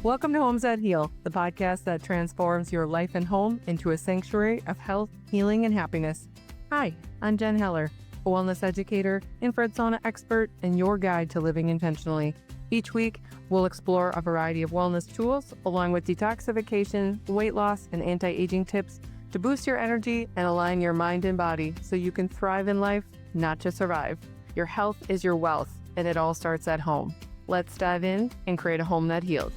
Welcome to Homes That Heal, the podcast that transforms your life and home into a sanctuary of health, healing, and happiness. Hi, I'm Jen Heller, a wellness educator, infrared sauna expert, and your guide to living intentionally. Each week, we'll explore a variety of wellness tools, along with detoxification, weight loss, and anti-aging tips to boost your energy and align your mind and body so you can thrive in life, not just survive. Your health is your wealth, and it all starts at home. Let's dive in and create a home that heals.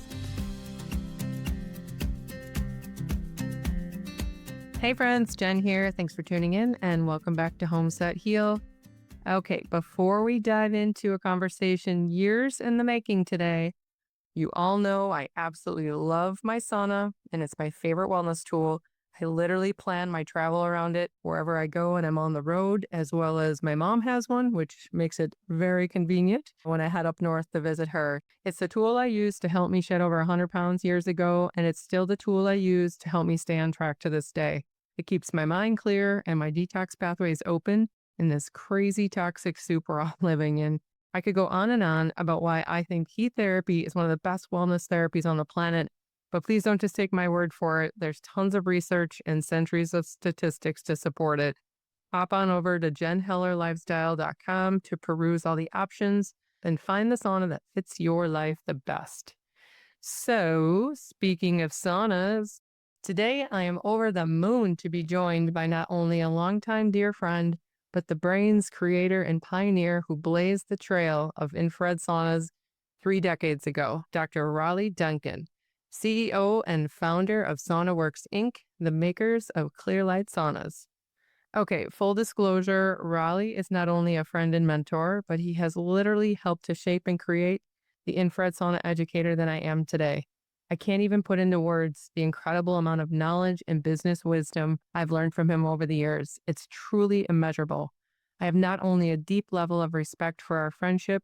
Hey friends, Jen here. Thanks for tuning in and welcome back to Homes That Heal. Okay, before we dive into a conversation years in the making today, you all know I absolutely love my sauna and it's my favorite wellness tool. I literally plan my travel around it wherever I go and I'm on the road, as well as my mom has one, which makes it very convenient when I head up north to visit her. It's the tool I used to help me shed over 100 pounds years ago, and it's still the tool I use to help me stay on track to this day. It keeps my mind clear and my detox pathways open in this crazy toxic soup we're all living in. I could go on and on about why I think heat therapy is one of the best wellness therapies on the planet, but please don't just take my word for it. There's tons of research and centuries of statistics to support it. Hop on over to jenhellerlifestyle.com to peruse all the options and find the sauna that fits your life the best. So, speaking of saunas, today I am over the moon to be joined by not only a longtime dear friend, but the brains, creator, and pioneer who blazed the trail of infrared saunas 3 decades ago, Dr. Raleigh Duncan, CEO and founder of SaunaWorks Inc., the makers of Clearlight Saunas. Okay, full disclosure, Raleigh is not only a friend and mentor, but he has literally helped to shape and create the infrared sauna educator that I am today. I can't even put into words the incredible amount of knowledge and business wisdom I've learned from him over the years. It's truly immeasurable. I have not only a deep level of respect for our friendship,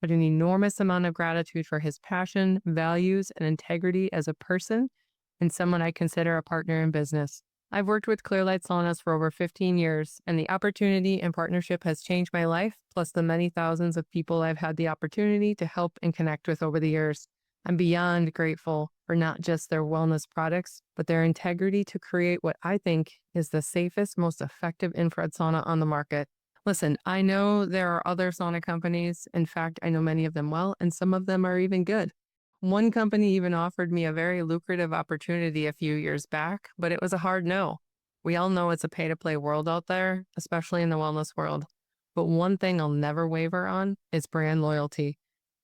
but an enormous amount of gratitude for his passion, values, and integrity as a person and someone I consider a partner in business. I've worked with Clearlight Saunas for over 15 years, and the opportunity and partnership has changed my life, plus the many thousands of people I've had the opportunity to help and connect with over the years. I'm beyond grateful for not just their wellness products, but their integrity to create what I think is the safest, most effective infrared sauna on the market. Listen, I know there are other sauna companies. In fact, I know many of them well, and some of them are even good. One company even offered me a very lucrative opportunity a few years back, but it was a hard no. We all know it's a pay-to-play world out there, especially in the wellness world. But one thing I'll never waver on is brand loyalty.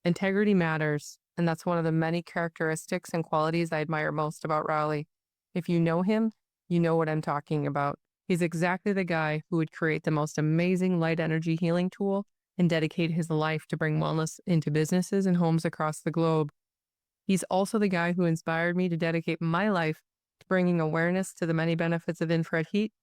Integrity matters. And that's one of the many characteristics and qualities I admire most about Raleigh. If you know him, you know what I'm talking about. He's exactly the guy who would create the most amazing light energy healing tool and dedicate his life to bring wellness into businesses and homes across the globe. He's also the guy who inspired me to dedicate my life to bringing awareness to the many benefits of infrared heat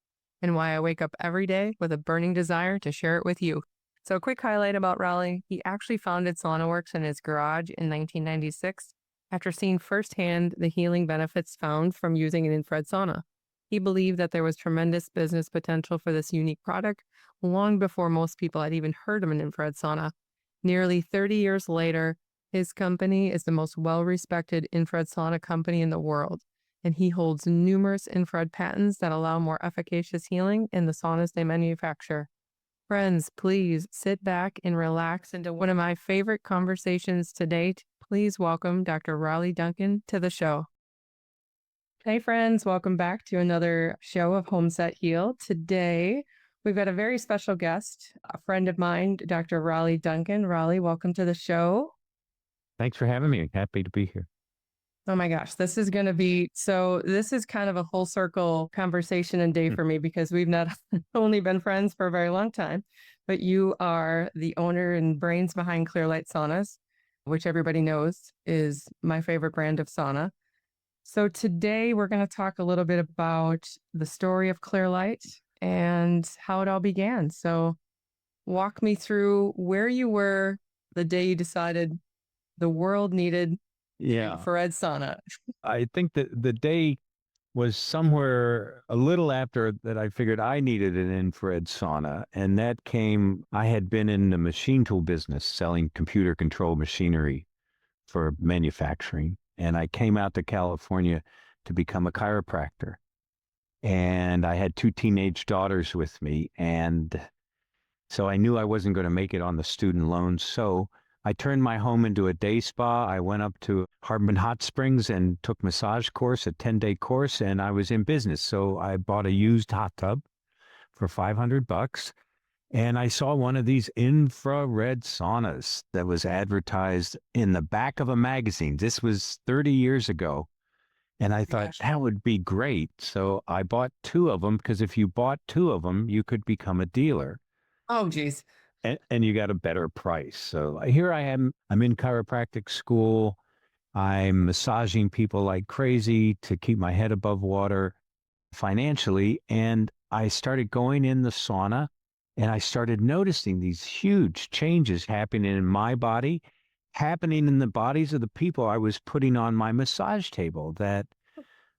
and why I wake up every day with a burning desire to share it with you. So a quick highlight about Raleigh, he actually founded SaunaWorks in his garage in 1996 after seeing firsthand the healing benefits found from using an infrared sauna. He believed that there was tremendous business potential for this unique product long before most people had even heard of an infrared sauna. Nearly 30 years later, his company is the most well-respected infrared sauna company in the world, and he holds numerous infrared patents that allow more efficacious healing in the saunas they manufacture. Friends, please sit back and relax into one of my favorite conversations to date. Please welcome Dr. Raleigh Duncan to the show. Hey friends, welcome back to another show of Homes That Heal. Today, we've got a very special guest, a friend of mine, Dr. Raleigh Duncan. Raleigh, welcome to the show. Thanks for having me. Happy to be here. Oh my gosh, this is kind of a whole circle conversation and day for me because we've not only been friends for a very long time, but you are the owner and brains behind Clearlight Saunas, which everybody knows is my favorite brand of sauna. So today we're going to talk a little bit about the story of Clearlight and how it all began. So walk me through where you were the day you decided the world needed infrared sauna. I think that the day was somewhere a little after that I figured I needed an infrared sauna. And that came, I had been in the machine tool business selling computer control machinery for manufacturing. and I came out to California to become a chiropractor. And I had two teenage daughters with me. And so I knew I wasn't going to make it on the student loans. So I turned my home into a day spa. I went up to Harbin Hot Springs and took massage course, a 10-day course, and I was in business. So I bought a used hot tub for $500. And I saw one of these infrared saunas that was advertised in the back of a magazine. This was 30 years ago. And I thought Gosh. that would be great. So I bought two of them because if you bought two of them, you could become a dealer Oh, geez. and you got a better price. So here I am. I'm in chiropractic school. I'm massaging people like crazy to keep my head above water financially. And I started going in the sauna and I started noticing these huge changes happening in my body, happening in the bodies of the people I was putting on my massage table. That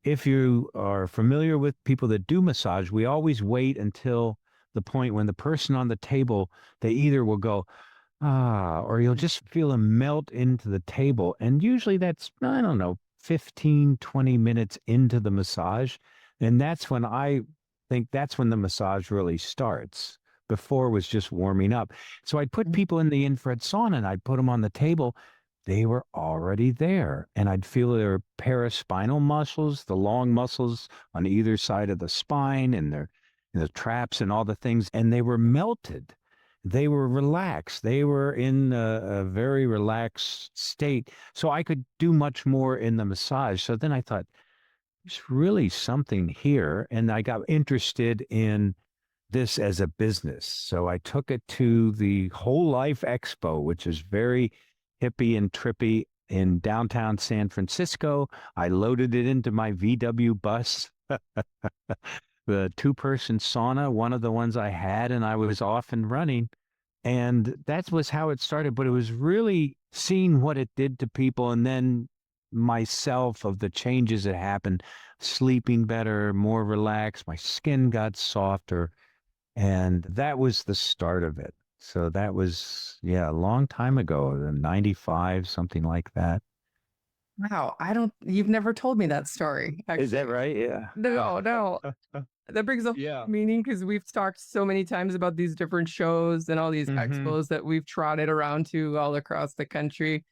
if you are familiar with people that do massage, we always wait until the point when the person on the table, they either will go, or you'll just feel them melt into the table. And usually that's, I don't know, 15, 20 minutes into the massage. And that's when I think that's when the massage really starts. Before was just warming up. So I'd put people in the infrared sauna and I'd put them on the table. They were already there. And I'd feel their paraspinal muscles, the long muscles on either side of the spine and their the traps and all the things. And they were melted. They were relaxed. They were in a very relaxed state. So I could do much more in the massage. So then I thought, there's really something here. And I got interested in this as a business. So I took it to the Whole Life Expo, which is very hippie and trippy in downtown San Francisco. I loaded it into my VW bus, the two-person sauna, one of the ones I had, and I was off and running. And that was how it started. But it was really seeing what it did to people and then myself of the changes that happened, sleeping better, more relaxed, my skin got softer. And that was the start of it. So that was, yeah, a long time ago, 95, something like that. Wow. You've never told me that story, Is that actually. right? Yeah. No, no. That brings up Yeah. meaning because we've talked so many times about these different shows and all these Hmm. expos that we've trotted around to all across the country.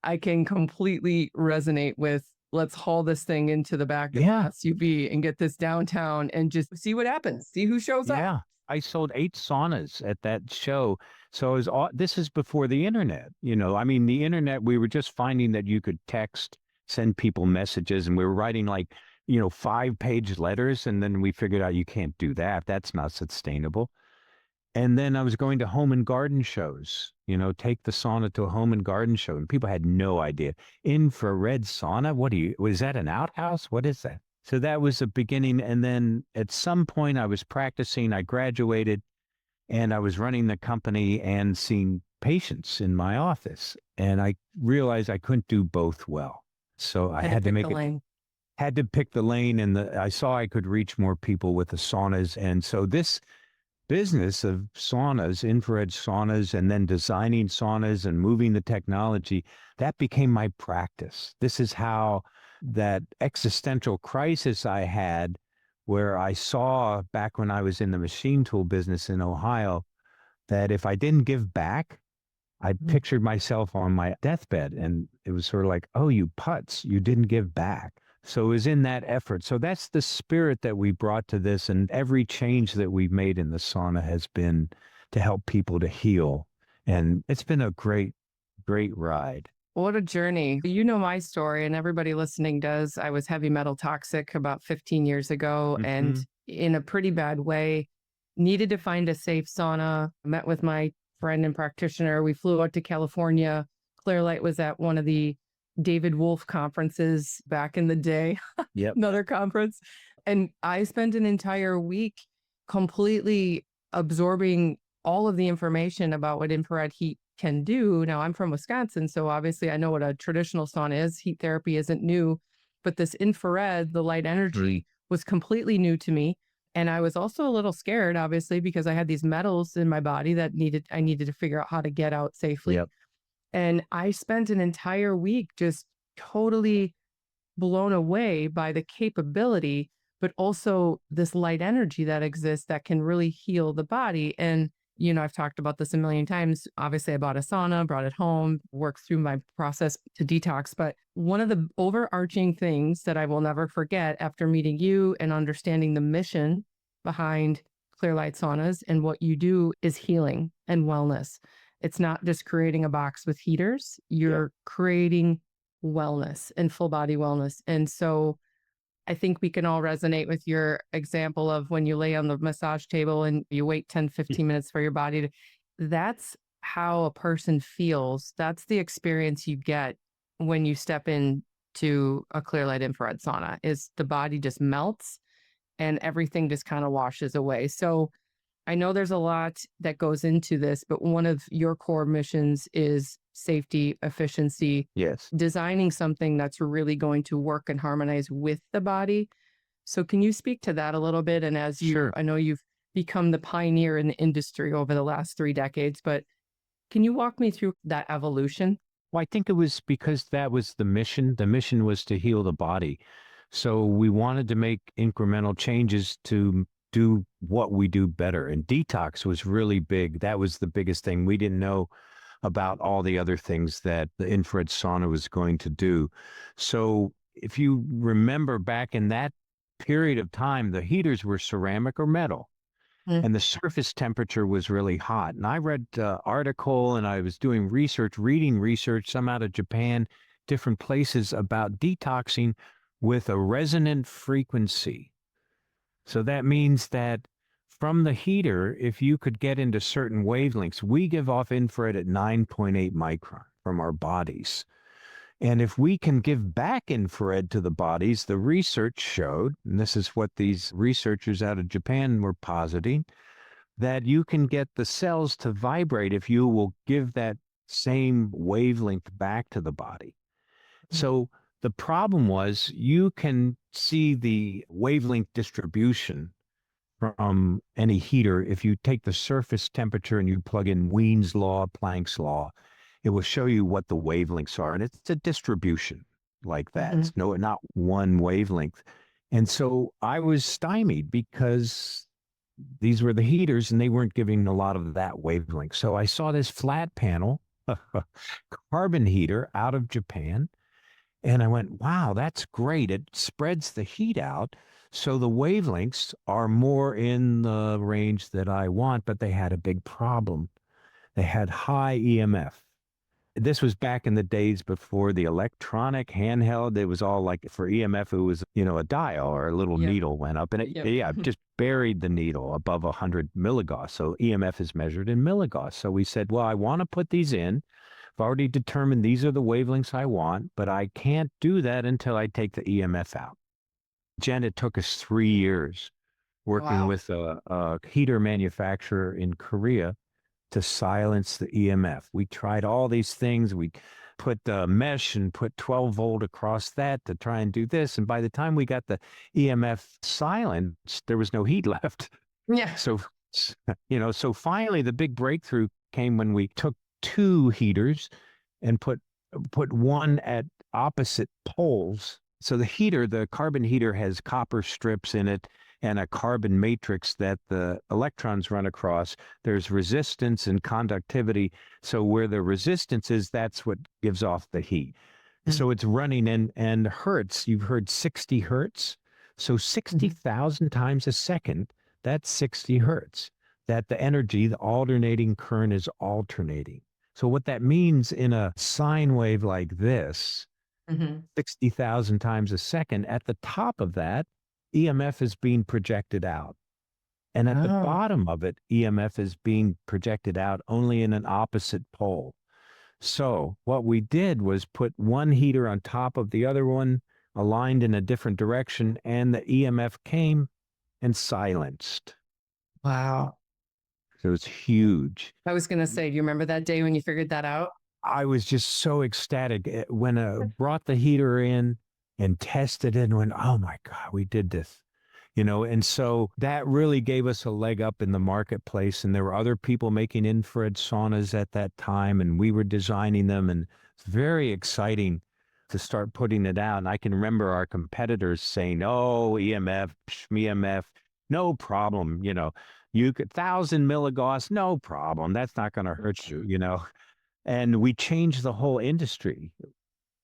I can completely resonate with let's haul this thing into the back of the Yeah. SUV and get this downtown and just see what happens, see who shows up. Yeah. I sold 8 saunas at that show. So it was this is before the internet. I mean, the internet, we were just finding that you could text, send people messages, and we were writing like, 5-page letters. And then we figured out you can't do that. That's not sustainable. And then I was going to home and garden shows, take the sauna to a home and garden show. And people had no idea. Infrared sauna? Was that an outhouse? What is that? So that was the beginning. And then at some point I was practicing, I graduated and I was running the company and seeing patients in my office. And I realized I couldn't do both well. So I Had to had to pick the make it, lane. had to pick the lane and I saw I could reach more people with the saunas. And so this business of saunas, infrared saunas, and then designing saunas and moving the technology, that became my practice. This is how that existential crisis I had, where I saw back when I was in the machine tool business in Ohio, that if I didn't give back, I Mhm. pictured myself on my deathbed and it was sort of like, oh, you putz, you didn't give back. So it was in that effort. So that's the spirit that we brought to this. And every change that we've made in the sauna has been to help people to heal. And it's been a great, great ride. What a journey. You know my story, and everybody listening does. I was heavy metal toxic about 15 years ago and Hmm. in a pretty bad way. Needed to find a safe sauna. Met with my friend and practitioner. We flew out to California. Clearlight was at one of the David Wolf conferences back in the day, Yep. another conference. And I spent an entire week completely absorbing all of the information about what infrared heat can do. Now, I'm from Wisconsin, so obviously I know what a traditional sauna is. Heat therapy isn't new, but this infrared, the light energy, was completely new to me. And I was also a little scared, obviously, because I had these metals in my body that I needed to figure out how to get out safely. Yep. And I spent an entire week just totally blown away by the capability, but also this light energy that exists that can really heal the body. And, I've talked about this a million times. Obviously, I bought a sauna, brought it home, worked through my process to detox. But one of the overarching things that I will never forget after meeting you and understanding the mission behind Clearlight Saunas and what you do is healing and wellness. It's not just creating a box with heaters, you're creating wellness and full body wellness. And so I think we can all resonate with your example of when you lay on the massage table and you wait 10, 15 minutes for your body to, that's how a person feels. That's the experience you get when you step into a clear light infrared sauna is the body just melts and everything just kind of washes away. So I know there's a lot that goes into this, but one of your core missions is safety, efficiency, Yes. designing something that's really going to work and harmonize with the body. So can you speak to that a little bit? And as Sure. I know you've become the pioneer in the industry over the last 3 decades, but can you walk me through that evolution? Well, I think it was because that was the mission. The mission was to heal the body. So we wanted to make incremental changes to do what we do better. And detox was really big. That was the biggest thing. We didn't know about all the other things that the infrared sauna was going to do. So if you remember back in that period of time, the heaters were ceramic or metal. Mm. And the surface temperature was really hot. And I read article and I was doing research, reading research, some out of Japan, different places about detoxing with a resonant frequency. So that means that from the heater, if you could get into certain wavelengths, we give off infrared at 9.8 micron from our bodies. And if we can give back infrared to the bodies, the research showed, and this is what these researchers out of Japan were positing, that you can get the cells to vibrate if you will give that same wavelength back to the body. So the problem was you can see the wavelength distribution from any heater. If you take the surface temperature and you plug in Wien's law, Planck's law, it will show you what the wavelengths are. And it's a distribution like that. Mhm. It's not one wavelength. And so I was stymied because these were the heaters and they weren't giving a lot of that wavelength. So I saw this flat panel, carbon heater out of Japan. And I went, wow, that's great. It spreads the heat out. So the wavelengths are more in the range that I want, but they had a big problem. They had high EMF. This was back in the days before the electronic handheld. It was all like for EMF, it was, a dial or a little Yep. needle went up and it, Yep. yeah, just buried the needle above 100 milligauss. So EMF is measured in milligauss. So we said, well, I want to put these in. I've already determined these are the wavelengths I want, but I can't do that until I take the EMF out. Jen, it took us 3 years working Wow. with a heater manufacturer in Korea to silence the EMF. We tried all these things. We put mesh and put 12-volt across that to try and do this. And by the time we got the EMF silenced, there was no heat left. Yeah. So, so finally the big breakthrough came when we took two heaters and put one at opposite poles. So the carbon heater has copper strips in it and a carbon matrix that the electrons run across. There's resistance and conductivity. So where the resistance is, that's what gives off the heat. Mm. So it's running and hertz. You've heard 60 hertz. So 60,000 times a second, that's 60 hertz. That the energy, the alternating current is alternating. So what that means in a sine wave like this, 60,000 times a second, at the top of that, EMF is being projected out. And at the Oh. bottom of it, EMF is being projected out only in an opposite pole. So what we did was put one heater on top of the other one, aligned in a different direction, and the EMF came and silenced. Wow. So it's huge. I was going to say, do you remember that day when you figured that out? I was just so ecstatic when I brought the heater in and tested it and went, oh my God, we did this. And so that really gave us a leg up in the marketplace. And there were other people making infrared saunas at that time, and we were designing them. And it's very exciting to start putting it out. And I can remember our competitors saying, oh, EMF, EMF, no problem. You could 1,000 milligauss, no problem. That's not going to hurt you. And we changed the whole industry.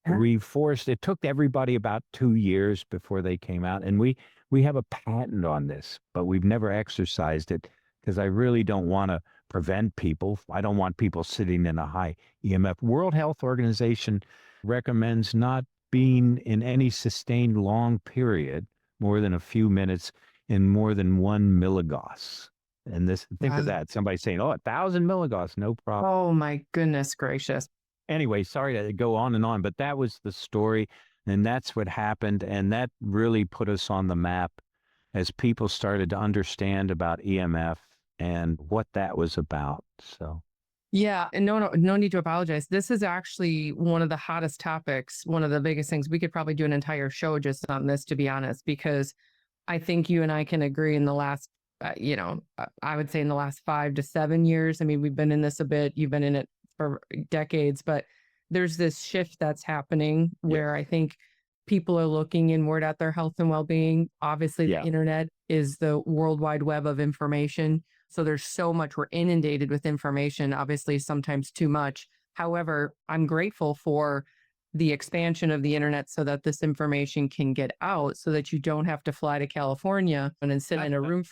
It took everybody about 2 years before they came out. And we have a patent on this, but we've never exercised it because I really don't want to prevent people. I don't want people sitting in a high EMF. World Health Organization recommends not being in any sustained long period, more than a few minutes, in more than 1 milligauss. And think of that. Somebody saying, oh, 1,000 milligauss, no problem. Oh my goodness gracious. Anyway, sorry to go on and on, but that was the story. And that's what happened. And that really put us on the map as people started to understand about EMF and what that was about. So. Yeah. And no need to apologize. This is actually one of the hottest topics, one of the biggest things. We could probably do an entire show just on this, to be honest, because I think you and I can agree in the last, I would say in the last 5 to 7 years. I mean, we've been in this a bit. You've been in it for decades, but there's this shift that's happening where I think people are looking inward at their health and well-being. Obviously, the internet is the world wide web of information. So there's so much, we're inundated with information, obviously sometimes too much. However, I'm grateful for the expansion of the internet so that this information can get out so that you don't have to fly to California and then sit in a room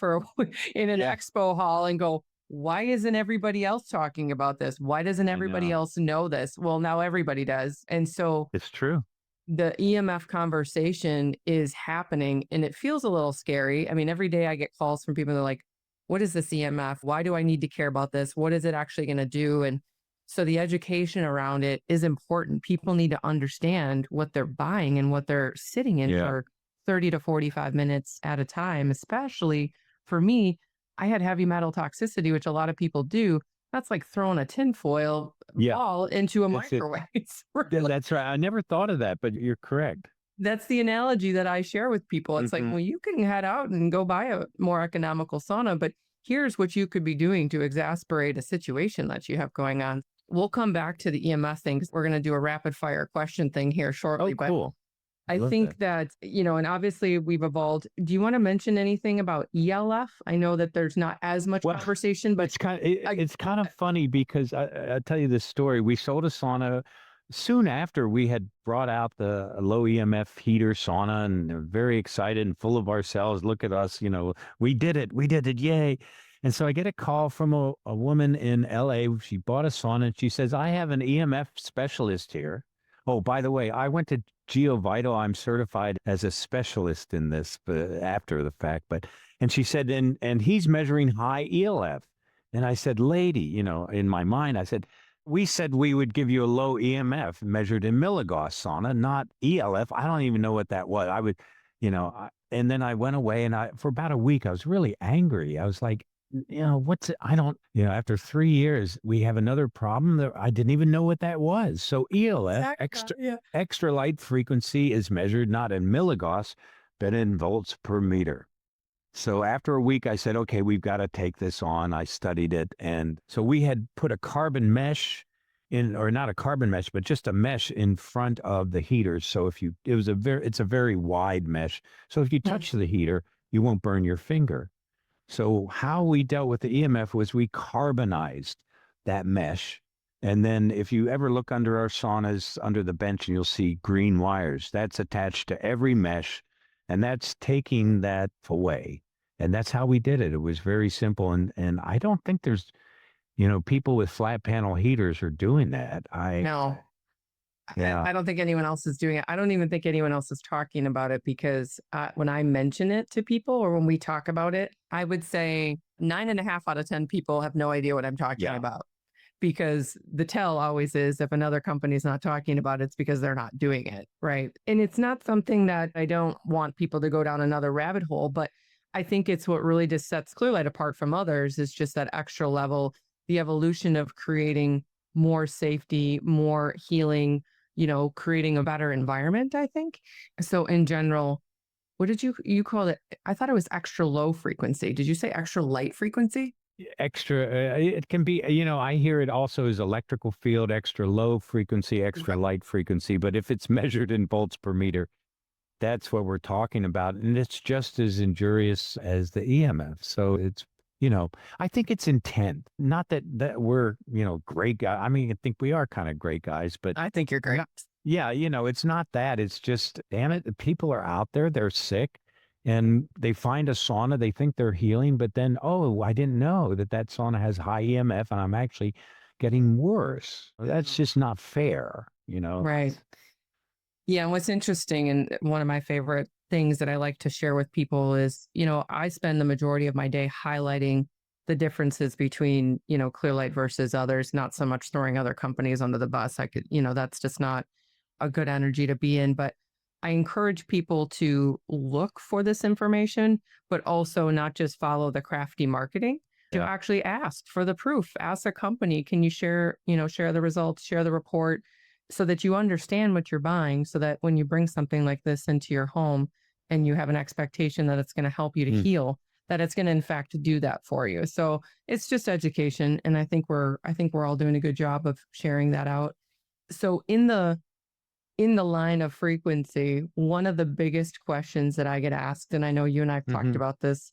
in an expo hall and go, why isn't everybody else talking about this? Why doesn't everybody else know this? Well, now everybody does. And so it's true. The EMF conversation is happening and it feels a little scary. I mean, every day I get calls from people that are like, what is this EMF? Why do I need to care about this? What is it actually going to do? And so the education around it is important. People need to understand what they're buying and what they're sitting in for 30 to 45 minutes at a time. Especially for me, I had heavy metal toxicity, which a lot of people do. That's like throwing a tinfoil ball into a microwave. That's right. I never thought of that, but you're correct. That's the analogy that I share with people. It's like, well, you can head out and go buy a more economical sauna, but here's what you could be doing to exasperate a situation that you have going on. We'll come back to the EMF thing because we're going to do a rapid fire question thing here shortly. Oh, cool. I think that, and obviously we've evolved. Do you want to mention anything about ELF? I know that there's not as much conversation, but it's kind of funny because I'll tell you this story. We sold a sauna soon after we had brought out the low EMF heater sauna and very excited and full of ourselves. Look at us, we did it, yay. And so I get a call from a woman in LA. She bought a sauna and she says, I have an EMF specialist here. Oh, by the way, I went to GeoVital. I'm certified as a specialist in this after the fact. And she said, and he's measuring high ELF. And I said, lady, in my mind, I said, we said we would give you a low EMF measured in milligauss sauna, not ELF. I don't even know what that was. I would, and then I went away and for about a week, I was really angry. I was like, what's it? I don't, after 3 years, we have another problem that I didn't even know what that was. So ELF, extra light frequency, is measured not in milligauss, but in volts per meter. So after a week, I said, okay, we've got to take this on. I studied it. And so we had put a carbon mesh in, or not a carbon mesh, but just a mesh in front of the heaters. So it's a very wide mesh. So if you touch the heater, you won't burn your finger. So how we dealt with the EMF was we carbonized that mesh. And then if you ever look under our saunas, under the bench, and you'll see green wires, that's attached to every mesh. And that's taking that away. And that's how we did it. It was very simple. And I don't think there's, people with flat panel heaters are doing that. No. I don't think anyone else is doing it. I don't even think anyone else is talking about it because when I mention it to people or when we talk about it, I would say 9.5 out of 10 people have no idea what I'm talking about. Because the tell always is if another company's not talking about it, it's because they're not doing it, right? And it's not something that I don't want people to go down another rabbit hole, but I think it's what really just sets Clearlight apart from others is just that extra level, the evolution of creating more safety, more healing, creating a better environment, I think. So in general, what did you call it? I thought it was extra low frequency. Did you say extra light frequency? extra, it can be, I hear it also as electrical field, extra low frequency, extra Right. light frequency. But if it's measured in volts per meter, that's what we're talking about. And it's just as injurious as the EMF. So I think it's intent. Not that we're, great guys. I mean, I think we are kind of great guys, but I think you're great. yeah, it's not that. It's just, damn it, the people are out there, they're sick, and they find a sauna, they think they're healing, but then, oh, I didn't know that sauna has high EMF and I'm actually getting worse. That's just not fair. Right. Yeah. And what's interesting, and one of my favorite things that I like to share with people is, I spend the majority of my day highlighting the differences between, Clearlight versus others, not so much throwing other companies under the bus. That's just not a good energy to be in. But I encourage people to look for this information, but also not just follow the crafty marketing. To Yeah. actually ask for the proof. Ask a company, can you share the results, share the report, so that you understand what you're buying, so that when you bring something like this into your home and you have an expectation that it's going to help you to Mm. heal, that it's going to in fact do that for you. So it's just education. And I think we're all doing a good job of sharing that out. So in the line of frequency, one of the biggest questions that I get asked, and I know you and I've talked Hmm. about this,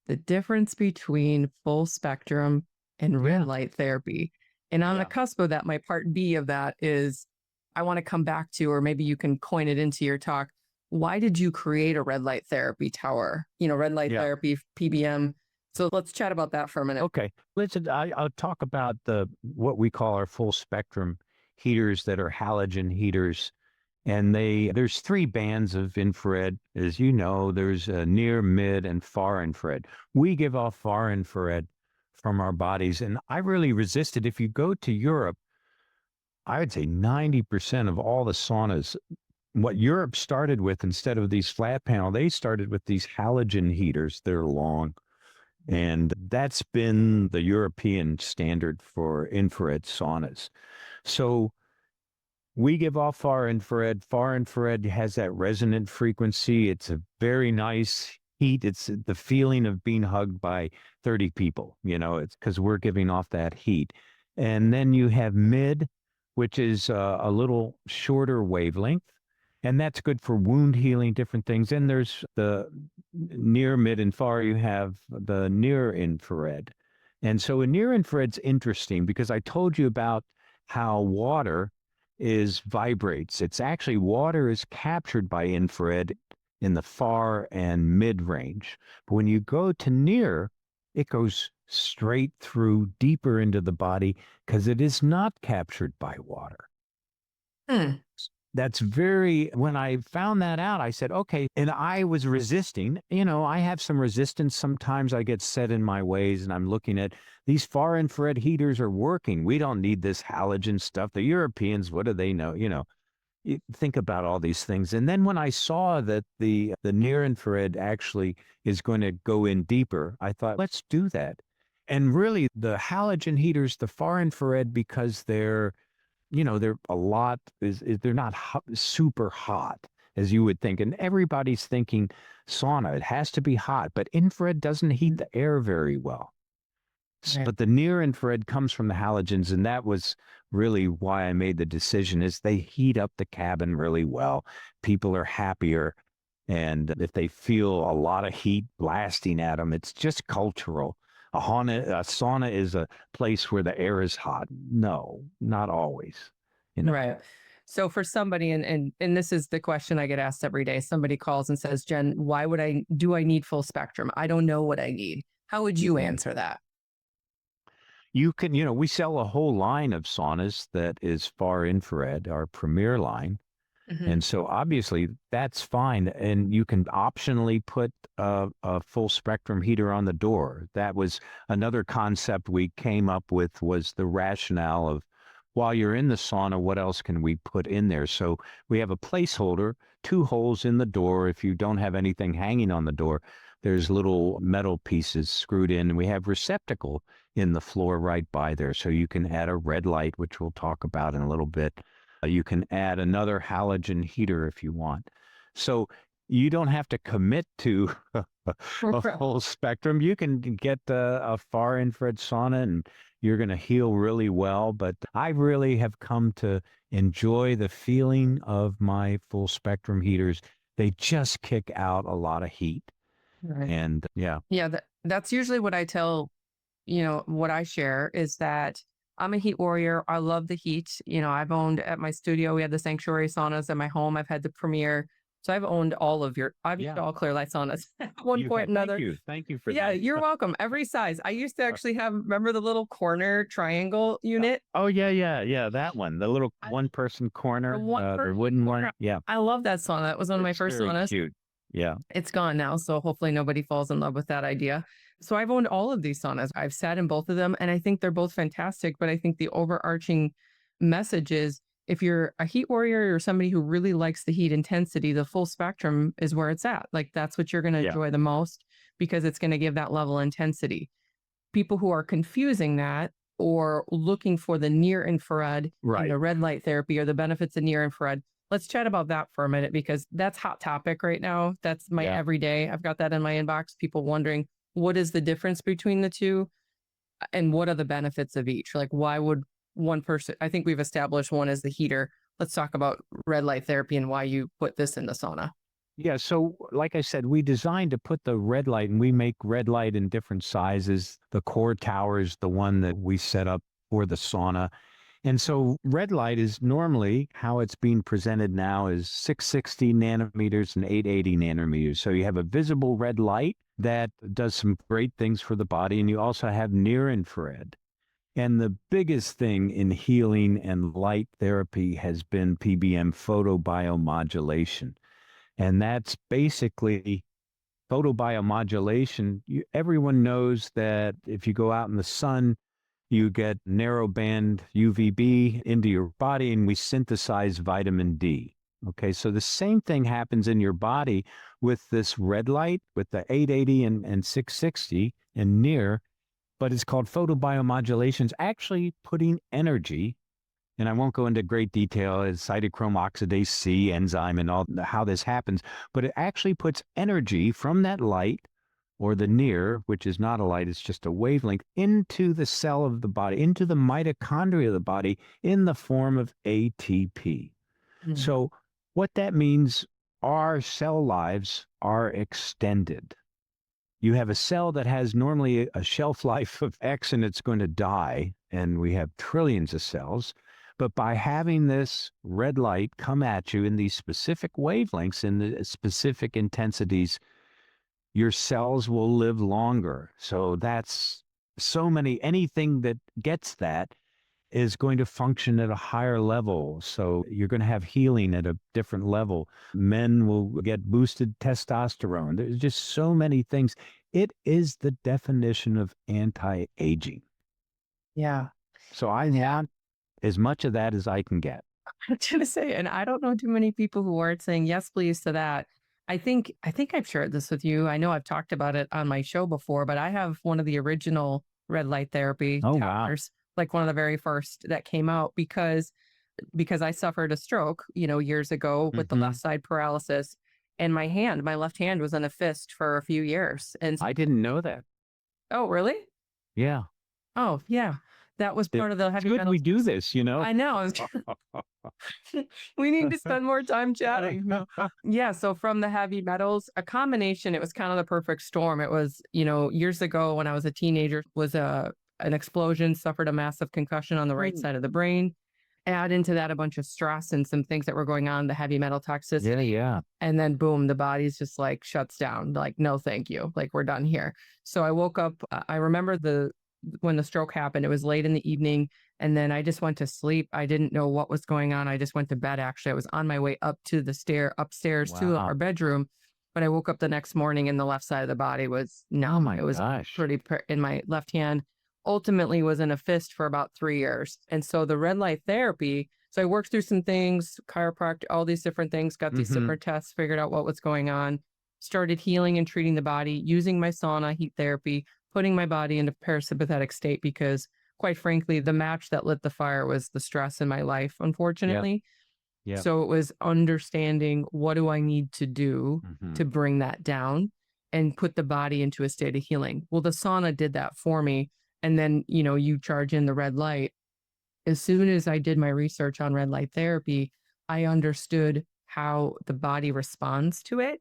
the difference between full spectrum and red Yeah. light therapy. And on the Yeah. cusp of that, my part B of that is I want to come back to, or maybe you can coin it into your talk. Why did you create a red light therapy tower? Red light Yeah. therapy, PBM. So let's chat about that for a minute. Okay. Listen, I'll talk about what we call our full spectrum heaters that are halogen heaters. And there's three bands of infrared. As you know, there's near, mid, and far infrared. We give off far infrared from our bodies. And I really resisted. If you go to Europe, I would say 90% of all the saunas, what Europe started with, instead of these flat panel, they started with these halogen heaters. They're long. And that's been the European standard for infrared saunas. So we give off far infrared. Far infrared has that resonant frequency. It's a very nice heat. It's the feeling of being hugged by 30 people. It's because we're giving off that heat. And then you have mid, which is a little shorter wavelength. And that's good for wound healing, different things. And there's the near, mid, and far. You have the near infrared. And so a near infrared's interesting because I told you about how water is vibrates. It's actually water is captured by infrared in the far and mid range. But when you go to near, it goes straight through deeper into the body because it is not captured by water. Hmm. When I found that out, I said, okay. And I was resisting. I have some resistance. Sometimes I get set in my ways and I'm looking at these far infrared heaters are working. We don't need this halogen stuff. The Europeans, what do they know? You think about all these things. And then when I saw that the near infrared actually is going to go in deeper, I thought, let's do that. And really the halogen heaters, the far infrared, because they're a lot they're not super hot as you would think. And everybody's thinking sauna, it has to be hot, but infrared doesn't heat the air very well. Right. But the near infrared comes from the halogens. And that was really why I made the decision is they heat up the cabin really well. People are happier. And if they feel a lot of heat blasting at them, it's just cultural. A sauna is a place where the air is hot. No, not always. Right. So for somebody, and this is the question I get asked every day. Somebody calls and says, Jen, why do I need full spectrum? I don't know what I need. How would you answer that? We sell a whole line of saunas that is far infrared, our premier line. Mhm. And so obviously that's fine. And you can optionally put a full spectrum heater on the door. That was another concept we came up with, was the rationale of while you're in the sauna, what else can we put in there? So we have a placeholder, two holes in the door. If you don't have anything hanging on the door, there's little metal pieces screwed in. And we have receptacle in the floor right by there. So you can add a red light, which we'll talk about in a little bit. You can add another halogen heater if you want. So you don't have to commit to a full spectrum. You can get a far infrared sauna and you're going to heal really well. But I really have come to enjoy the feeling of my full spectrum heaters. They just kick out a lot of heat. Right. And yeah. Yeah, that's usually what I tell, what I share is that I'm a heat warrior. I love the heat. I've owned at my studio, we had the sanctuary saunas at my home. I've had the premier. So I've used Yeah. all Clearlight Saunas at one You point or have, another. thank you for Yeah, that. you're welcome. Every size. I used to actually remember the little corner triangle unit? Oh yeah, that one, the little I- one person corner, The one the per wooden one. corner. Yeah, I love that sauna. That was one of my it's first very saunas. cute. Yeah. It's gone now, so hopefully nobody falls in love with that idea. So I've owned all of these saunas. I've sat in both of them, and I think they're both fantastic. But I think the overarching message is if you're a heat warrior or somebody who really likes the heat intensity, the full spectrum is where it's at. Like that's what you're going to Yeah. enjoy the most because it's going to give that level of intensity. People who are confusing that or looking for the near infrared and Right. the red light therapy or the benefits of near infrared. Let's chat about that for a minute because that's hot topic right now. That's my Yeah. everyday. I've got that in my inbox. People wondering what is the difference between the two and what are the benefits of each? Like, why would one person? I think we've established one as the heater. Let's talk about red light therapy and why you put this in the sauna. Yeah. So, like I said, we designed to put the red light, and we make red light in different sizes. The core tower is the one that we set up for the sauna. And so red light is normally how it's being presented now is 660 nanometers and 880 nanometers. So you have a visible red light that does some great things for the body. And you also have near infrared. And the biggest thing in healing and light therapy has been PBM photobiomodulation. And that's basically photobiomodulation. Everyone knows that if you go out in the sun, you get narrow band UVB into your body, and we synthesize vitamin D. Okay, so the same thing happens in your body with this red light, with the 880 and 660 and near, but it's called photobiomodulation. It's actually putting energy, and I won't go into great detail, it's cytochrome oxidase C enzyme and all how this happens, but it actually puts energy from that light or the near, which is not a light, it's just a wavelength, into the cell of the body, into the mitochondria of the body in the form of ATP. So what that means, our cell lives are extended. You have a cell that has normally a shelf life of X and it's going to die, and we have trillions of cells. But by having this red light come at you in these specific wavelengths, in the specific intensities, your cells will live longer. So that's anything that gets that is going to function at a higher level. So you're going to have healing at a different level. Men will get boosted testosterone. There's just so many things. It is the definition of anti-aging. Yeah. So I have as much of that as I can get. I'm going to say, and I don't know too many people who aren't saying yes, please to that. I think I've shared this with you. I know I've talked about it on my show before, but I have one of the original red light therapy towers, like one of the very first that came out because I suffered a stroke, years ago with the left side paralysis, and my left hand was in a fist for a few years. And I didn't know that. oh, really? Yeah. Oh, yeah. That was part of the heavy Good metal. we do this, I know. We need to spend more time chatting. Yeah. So from the heavy metals, a combination, it was kind of the perfect storm. It was, years ago when I was a teenager, was an explosion, suffered a massive concussion on the right side of the brain. Add into that a bunch of stress and some things that were going on, the heavy metal toxicity. Yeah. And then boom, the body's just like shuts down. Like, no, thank you. Like, we're done here. So I woke up. I remember when the stroke happened, it was late in the evening. And then I just went to sleep. I didn't know what was going on. I just went to bed. Actually, I was on my way up to the upstairs to our bedroom. But I woke up the next morning and the left side of the body was numb. It was pretty in my left hand. Ultimately was in a fist for about 3 years. And so the red light therapy, so I worked through some things, chiropractic, all these different things, got these different tests, figured out what was going on, started healing and treating the body, using my sauna, heat therapy, putting my body into parasympathetic state because quite frankly, the match that lit the fire was the stress in my life, unfortunately. Yeah. So it was understanding what do I need to do Hmm. to bring that down and put the body into a state of healing. Well, the sauna did that for me. And then, you charge in the red light. As soon as I did my research on red light therapy, I understood how the body responds to it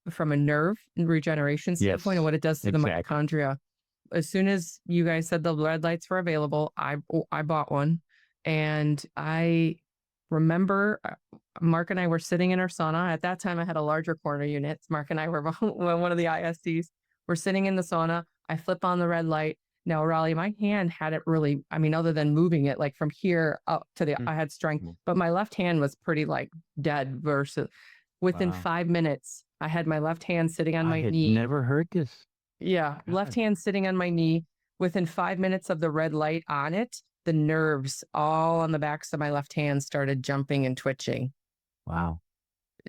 from a nerve and regeneration standpoint and Yes, what it does to the exactly. mitochondria. As soon as you guys said the red lights were available, I bought one, and I remember Mark and I were sitting in our sauna. At that time, I had a larger corner unit. Mark and I were one of the ISDs. We're sitting in the sauna. I flip on the red light. Now, Raleigh, my hand had it really, I mean, other than moving it like from here up to Mm. I had strength, Mm. but my left hand was pretty like dead versus within Wow. 5 minutes, I had my left hand sitting on I my had knee. never heard this. Yeah, left God. hand sitting on my knee. Within 5 minutes of the red light on it, the nerves all on the backs of my left hand started jumping and twitching. Wow.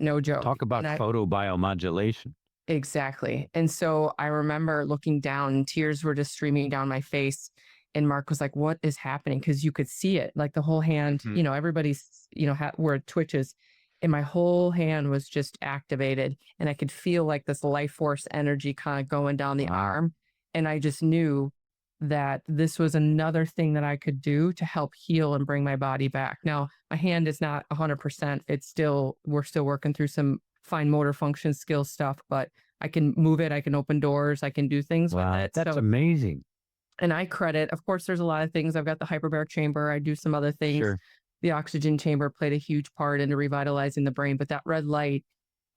No joke. Talk about And photobiomodulation. exactly. And so I remember looking down and tears were just streaming down my face. And Mark was like, "What is happening?" Because you could see it, like the whole hand, Mhm. everybody's, where it twitches. And my whole hand was just activated. And I could feel like this life force energy kind of going down the Wow. arm. And I just knew that this was another thing that I could do to help heal and bring my body back. Now, my hand is not 100%. We're still working through some fine motor function skill stuff, but I can move it. I can open doors. I can do things with Wow. it. That's So, amazing. and I credit, of course, there's a lot of things. I've got the hyperbaric chamber. I do some other things. Sure. The oxygen chamber played a huge part into revitalizing the brain, but that red light,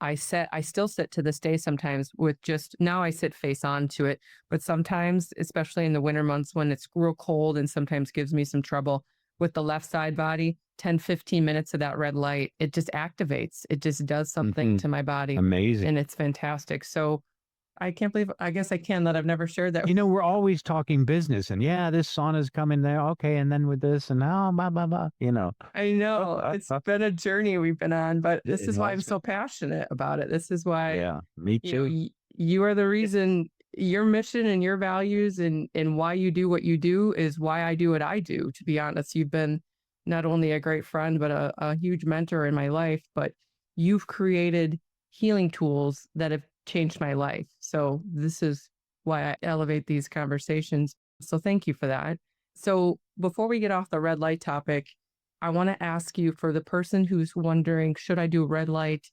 I still sit to this day sometimes with just now I sit face on to it, but sometimes, especially in the winter months when it's real cold and sometimes gives me some trouble with the left side body, 10, 15 minutes of that red light, it just activates. It just does something Mhm. to my body Amazing. and it's fantastic. So I can't believe, I guess I can that I've never shared that. We're always talking business and yeah, this sauna's coming there. Okay. And then with this and now, blah, blah, blah. I know it's been a journey we've been on, but this It is why I'm has been. so passionate about it. This is why Yeah, me too. you are the reason. Your mission and your values and why you do what you do is why I do what I do. To be honest, you've been not only a great friend but a huge mentor in my life, but you've created healing tools that have changed my life. So this is why I elevate these conversations. So thank you for that. So before we get off the red light topic, I want to ask you, for the person who's wondering, should I do red light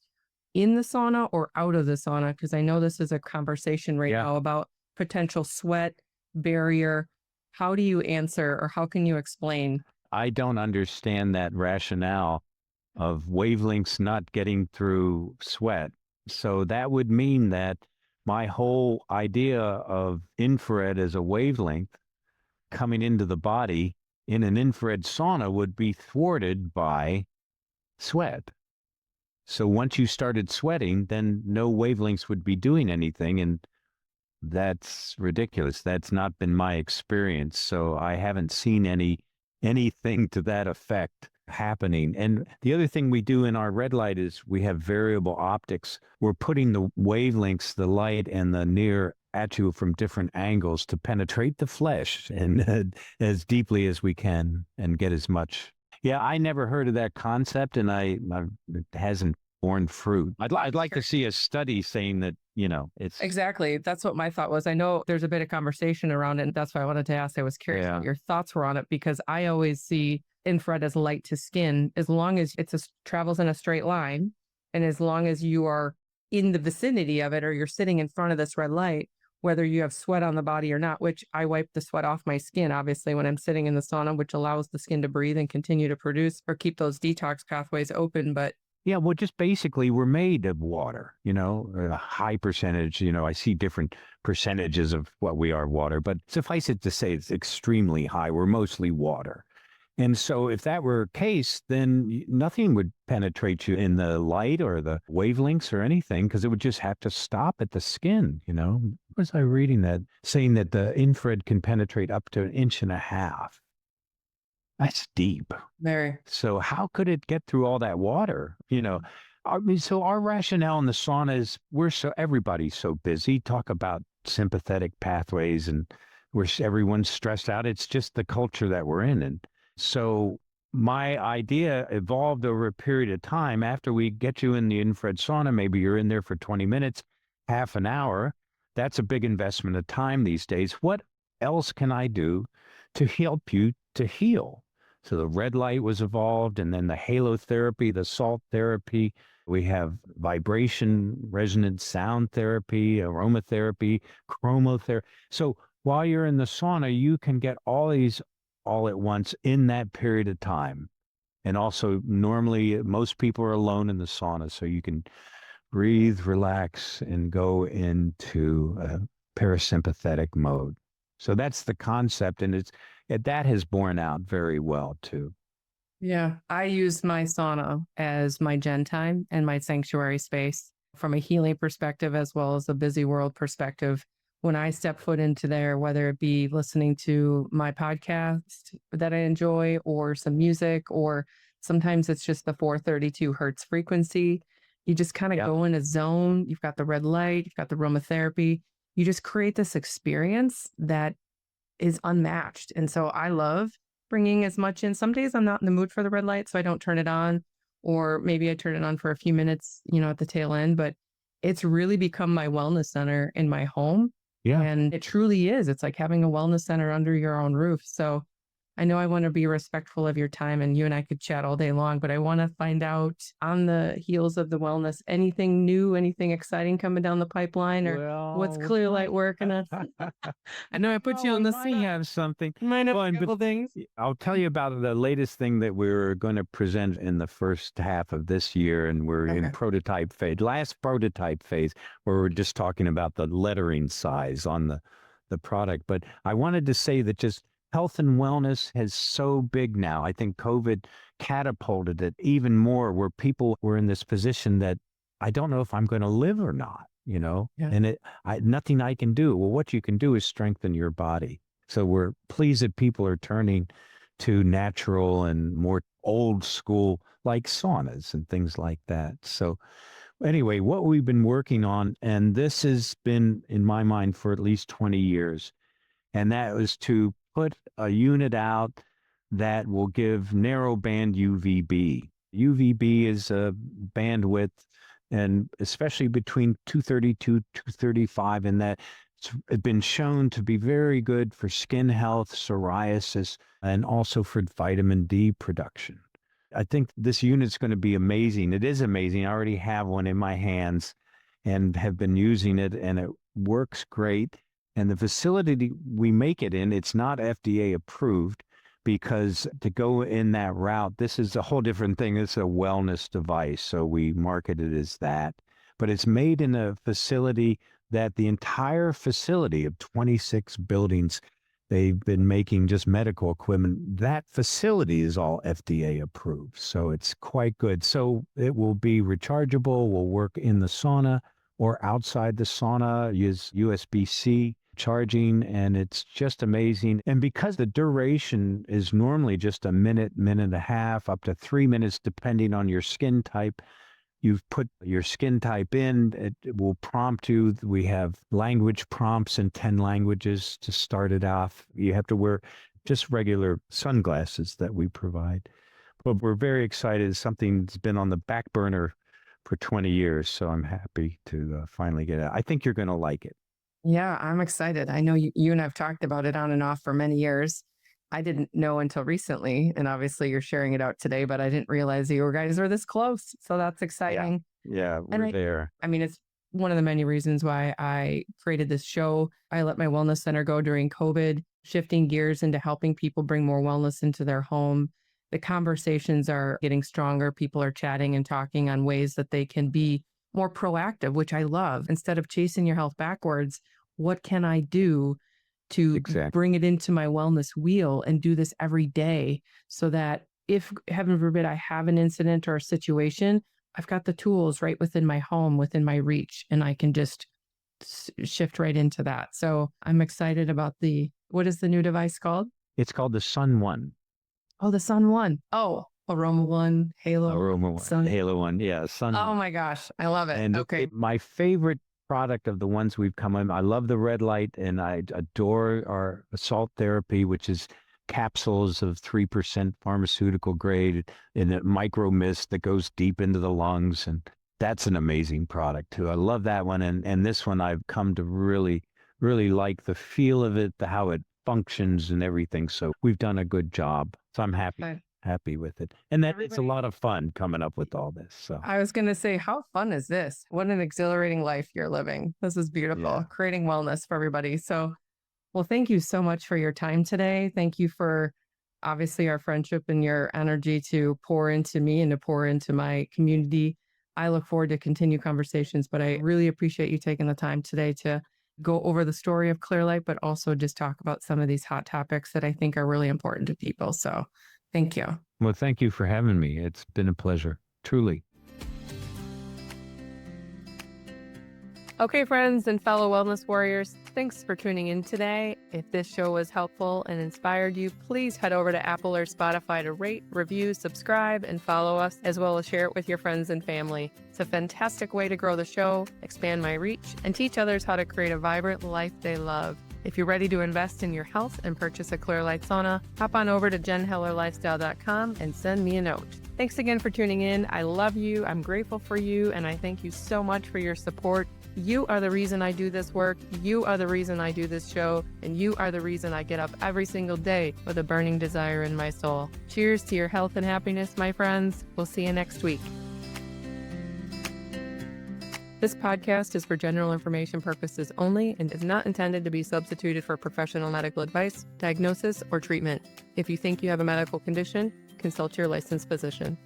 in the sauna or out of the sauna? Because I know this is a conversation right Yeah. now about potential sweat barrier. How do you answer or how can you explain? I don't understand that rationale of wavelengths not getting through sweat. So that would mean that my whole idea of infrared as a wavelength coming into the body in an infrared sauna would be thwarted by sweat. So once you started sweating, then no wavelengths would be doing anything. And that's ridiculous. That's not been my experience. So I haven't seen anything to that effect happening. And the other thing we do in our red light is we have variable optics. We're putting the wavelengths, the light and the near at you from different angles to penetrate the flesh and as deeply as we can and get as much. Yeah, I never heard of that concept, and it hasn't borne fruit. I'd like to see a study saying that it's Exactly. That's what my thought was. I know there's a bit of conversation around it, and that's why I wanted to ask. I was curious yeah. what your thoughts were on it because I always see infrared as light to skin as long as travels in a straight line and as long as you are in the vicinity of it or you're sitting in front of this red light, whether you have sweat on the body or not, which I wipe the sweat off my skin, obviously, when I'm sitting in the sauna, which allows the skin to breathe and continue to produce or keep those detox pathways open. But Yeah, well, just basically, we're made of water, a high percentage. I see different percentages of what we are water, but suffice it to say, it's extremely high. We're mostly water. And so, if that were the case, then nothing would penetrate you in the light or the wavelengths or anything because it would just have to stop at the skin. Was I reading that saying that the infrared can penetrate up to 1.5 inches? That's deep. very. So how could it get through all that water? I mean, so our rationale in the sauna is everybody's so busy. Talk about sympathetic pathways and everyone's stressed out. It's just the culture that we're in. And so my idea evolved over a period of time. After we get you in the infrared sauna, maybe you're in there for 20 minutes, half an hour. That's a big investment of time these days. What else can I do to help you to heal? So the red light was evolved, and then the halo therapy, the salt therapy. We have vibration, resonant sound therapy, aromatherapy, chromotherapy. So while you're in the sauna, you can get all these all at once in that period of time. And also, normally, most people are alone in the sauna, so you can breathe, relax, and go into a parasympathetic mode. So that's the concept, and that has borne out very well too. Yeah, I use my sauna as my gen time and my sanctuary space from a healing perspective as well as a busy world perspective. When I step foot into there, whether it be listening to my podcast that I enjoy or some music, or sometimes it's just the 432 hertz frequency, you just kind of Yep. go in a zone. You've got the red light, you've got the aromatherapy. You just create this experience that is unmatched. And so I love bringing as much in. Some days I'm not in the mood for the red light, so I don't turn it on, or maybe I turn it on for a few minutes, at the tail end, but it's really become my wellness center in my home. Yeah. And it truly is. It's like having a wellness center under your own roof. So I know I want to be respectful of your time, and you and I could chat all day long, but I want to find out on the heels of the wellness, anything new, anything exciting coming down the pipeline, or what's Well, Clearlight working on? I know I put you well, on we the might spot. have something. Might have Well, a couple things. I'll tell you about the latest thing that we're going to present in the first half of this year, and we're in Okay. prototype phase, last prototype phase, where we're just talking about the lettering size on the product. But I wanted to say that just health and wellness is so big now. I think COVID catapulted it even more, where people were in this position that I don't know if I'm going to live or not, Yeah. and nothing I can do. Well, what you can do is strengthen your body. So we're pleased that people are turning to natural and more old school like saunas and things like that. So anyway, what we've been working on, and this has been in my mind for at least 20 years, and that was to put a unit out that will give narrow band UVB. UVB is a bandwidth, and especially between 232, 235, and that it's been shown to be very good for skin health, psoriasis, and also for vitamin D production. I think this unit's going to be amazing. It is amazing. I already have one in my hands and have been using it, and it works great. And the facility we make it in, it's not FDA approved, because to go in that route, this is a whole different thing. It's a wellness device, so we market it as that. But it's made in a facility that the entire facility of 26 buildings, they've been making just medical equipment. That facility is all FDA approved, so it's quite good. So it will be rechargeable, will work in the sauna or outside the sauna, use USB-C charging, and it's just amazing. And because the duration is normally just a minute, minute and a half, up to 3 minutes, depending on your skin type, you've put your skin type in, it will prompt you. We have language prompts in 10 languages to start it off. You have to wear just regular sunglasses that we provide. But we're very excited. It's something that's been on the back burner for 20 years. So I'm happy to finally get it. I think you're going to like it. Yeah, I'm excited. I know you and I've talked about it on and off for many years. I didn't know until recently, and obviously you're sharing it out today, but I didn't realize you guys are this close. So that's exciting. Yeah, And we're there. I mean, it's one of the many reasons why I created this show. I let my wellness center go during COVID, shifting gears into helping people bring more wellness into their home. The conversations are getting stronger. People are chatting and talking on ways that they can be more proactive, which I love. Instead of chasing your health backwards, what can I do to Exactly. bring it into my wellness wheel and do this every day, so that if, heaven forbid, I have an incident or a situation, I've got the tools right within my home, within my reach, and I can just shift right into that. So I'm excited about what is the new device called? It's called the Sun One. Oh, the Sun One. Oh, Aroma One, Halo, Aroma One. Sun. Halo One. Yeah, Sun Oh One. my gosh, I love it. And Okay. my favorite product of the ones we've come in, I love the red light, and I adore our salt therapy, which is capsules of 3% pharmaceutical grade in a micro mist that goes deep into the lungs. And that's an amazing product too. I love that one. And this one I've come to really, really like the feel of it, how it functions and everything. So we've done a good job. So I'm happy with it. And that it's a lot of fun coming up with all this. So I was going to say, how fun is this? What an exhilarating life you're living. This is beautiful, creating wellness for everybody. So, well, thank you so much for your time today. Thank you for obviously our friendship and your energy to pour into me and to pour into my community. I look forward to continue conversations, but I really appreciate you taking the time today to go over the story of Clearlight, but also just talk about some of these hot topics that I think are really important to people. So thank you. well, thank you for having me. It's been a pleasure, truly. Okay, friends and fellow wellness warriors, thanks for tuning in today. If this show was helpful and inspired you, please head over to Apple or Spotify to rate, review, subscribe, and follow us, as well as share it with your friends and family. It's a fantastic way to grow the show, expand my reach, and teach others how to create a vibrant life they love. If you're ready to invest in your health and purchase a Clearlight Sauna, hop on over to jenhellerlifestyle.com and send me a note. Thanks again for tuning in. I love you. I'm grateful for you, and I thank you so much for your support. You are the reason I do this work. You are the reason I do this show. And you are the reason I get up every single day with a burning desire in my soul. Cheers to your health and happiness, my friends. We'll see you next week. This podcast is for general information purposes only and is not intended to be substituted for professional medical advice, diagnosis, or treatment. If you think you have a medical condition, consult your licensed physician.